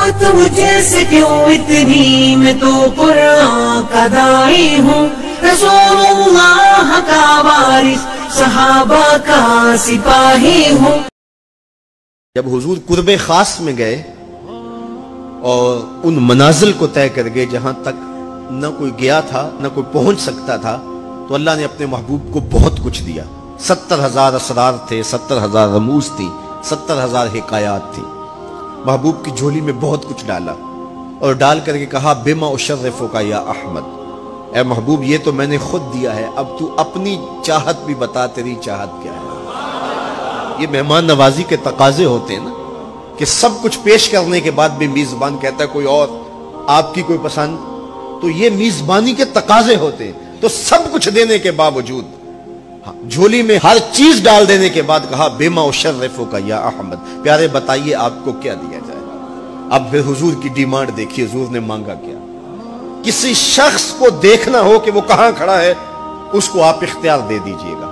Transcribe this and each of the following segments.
मोहब्बत मुझे से क्यों इतनी, मैं तो कुरान का दाई हूँ, रसूलुल्लाह का वारिस, सहाबा का सिपाही हूँ। जब हुजूर कुर्बे खास में गए और उन मनाजिल को तय कर गए जहां तक न कोई गया था न कोई पहुंच सकता था, तो अल्लाह ने अपने महबूब को बहुत कुछ दिया। 70,000 असरार थे, 70,000 रमूज थी, 70,000 हिकायात थी। महबूब की झोली में बहुत कुछ डाला और डाल करके कहा, बिमा उशर्रिफु का या अहमद, ए महबूब ये तो मैंने खुद दिया है, अब तू अपनी चाहत भी बता, तेरी चाहत क्या है। ये मेहमान नवाजी के तकाजे होते हैं ना, कि सब कुछ पेश करने के बाद भी मीज़बान कहता है कोई और, आपकी कोई पसंद, तो ये मीज़बानी के तकाजे होते हैं। तो सब कुछ देने के बावजूद झोली में हर चीज डाल देने के बाद कहा, बेमा उशर्रिफु का या अहमद, प्यारे बताइए आपको क्या दिया जाए। अब फिर हुजूर की डिमांड देखिए, हुजूर ने मांगा क्या। किसी शख्स को देखना हो कि वो कहां खड़ा है, उसको आप इख्तियार दे दीजिएगा,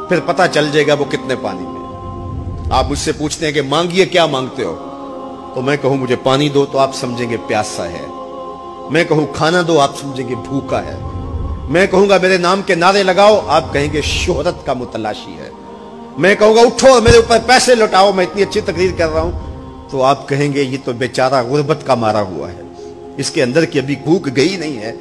फिर पता चल जाएगा वो कितने पानी में। आप मुझसे पूछते हैं कि मांगिए क्या मांगते हो, तो मैं कहूं मुझे पानी दो, तो आप समझेंगे प्यासा है। मैं कहूं खाना दो, आप समझेंगे भूखा है। मैं कहूंगा मेरे नाम के नारे लगाओ, आप कहेंगे शोहरत का मुतलाशी है। मैं कहूंगा उठो और मेरे ऊपर पैसे लौटाओ, मैं इतनी अच्छी तकरीर कर रहा हूं, तो आप कहेंगे ये तो बेचारा गुर्बत का मारा हुआ है, इसके अंदर की अभी भूख गई नहीं है।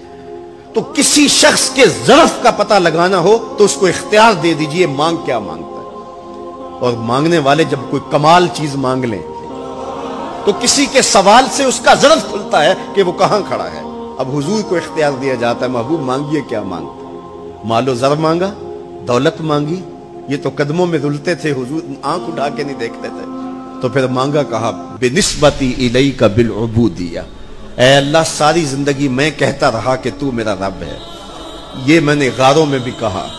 तो किसी शख्स के ज़र्फ का पता लगाना हो तो उसको इख्तियार दे दीजिए, मांग क्या मांगता है। और मांगने वाले जब कोई कमाल चीज मांग लें तो किसी के सवाल से उसका ज़र्फ खुलता है कि वो कहां खड़ा है। अब हुजूर को इख्तियार दिया जाता है, महबूब मांगिए क्या मांगते। मालो ज़र मांगा, दौलत मांगी, ये तो कदमों में रुलते थे, हुजूर आंख उठा के नहीं देखते थे। तो फिर मांगा, कहा बिनिस्बती इलैका बिलउबूदिया, ऐ अल्लाह सारी जिंदगी मैं कहता रहा कि तू मेरा रब है। ये मैंने गारों में भी कहा,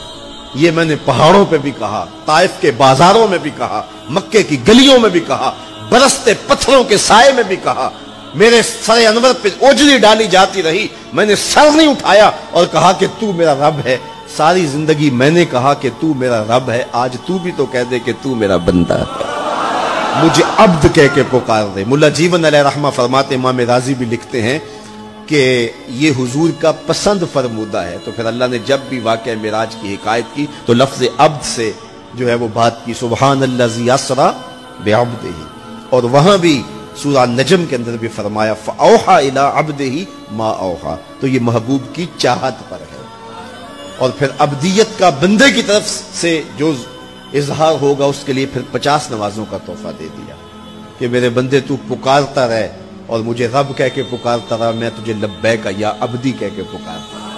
ये मैंने पहाड़ों पे भी कहा, ताइफ के बाजारों में भी कहा, मक्के की गलियों में भी कहा, बरसते पत्थरों के साए में भी कहा। मेरे सरे अनवर पे ओजरी डाली जाती रही, मैंने सर नहीं उठाया और कहा कि तू मेरा रब है। सारी जिंदगी मैंने कहा कि तू मेरा रब है, आज तू भी तो कह दे कि तू मेरा बंदा है, मुझे अब्द कह के पुकार दे। मुल्ला जीवन अलैहि रहमा फरमाते, इमाम राजी भी लिखते हैं कि ये हुजूर का पसंद फरमूदा है। तो फिर अल्लाह ने जब भी वाक़या मिराज की हिकायत की तो लफ्ज़ अब्द से जो है वो बात की, सुब्हानल्लज़ी अस्रा बिअब्दिही। और वहां भी सूरह नजम के अंदर भी फरमाया, फ़अौहा इला अब्दिही मा औहा। तो ये महबूब की चाहत पर है। और फिर अब्दियत का बंदे की तरफ से जो इजहार होगा उसके लिए फिर 50 नमाजों का तोहफा दे दिया कि मेरे बंदे तू पुकारता रहे और मुझे रब कह के पुकारता रहा, मैं तुझे लब्बैक या अब्दी कह के पुकारता रहा।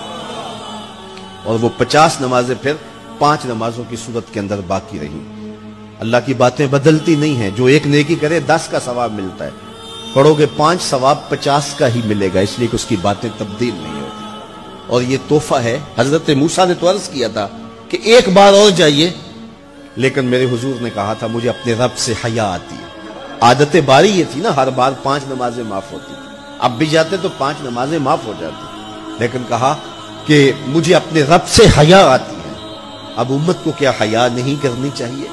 और वो 50 नमाजें फिर 5 नमाजों की सूरत के अंदर बाकी रही। अल्लाह की बातें बदलती नहीं है, जो एक नेकी करे 10 का सवाब मिलता है, पढ़ोगे 5 सवाब 50 का ही मिलेगा, इसलिए कि उसकी बातें तब्दील नहीं होती। और ये तोहफा है। हजरत मूसा ने तो अर्ज किया था कि एक बार और जाइए, लेकिन मेरे हुजूर ने कहा था मुझे अपने रब से हया आती है। आदत बारी ये थी ना, हर बार 5 नमाजें माफ होती थी, अब भी जाते तो 5 नमाजें माफ हो जाती, लेकिन कहा कि मुझे अपने रब से हया आती है। अब उम्मत को क्या हया नहीं करनी चाहिए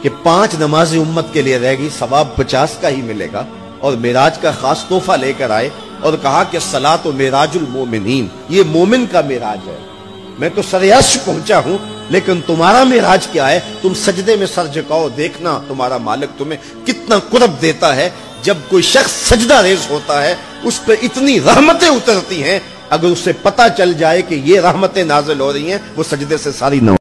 कि 5 नमाजें उम्मत के लिए रहेगी, सवाब 50 का ही मिलेगा। और मेराज का खास तोहफा लेकर आए और कहा कि सलात व मेराजुल मोमिनीन, ये मोमिन का मेराज है। मैं तो सरेअर्श पहुंचा हूं, लेकिन तुम्हारा मेराज क्या है? तुम सजदे में सर झुकाओ, देखना तुम्हारा मालिक तुम्हें कितना कुर्ब देता है। जब कोई शख्स सजदा रेज होता है, उस पर इतनी रहमतें उतरती हैं, अगर उसे पता चल जाए कि ये रहमतें नाजिल हो रही हैं, वो सजदे से सारी न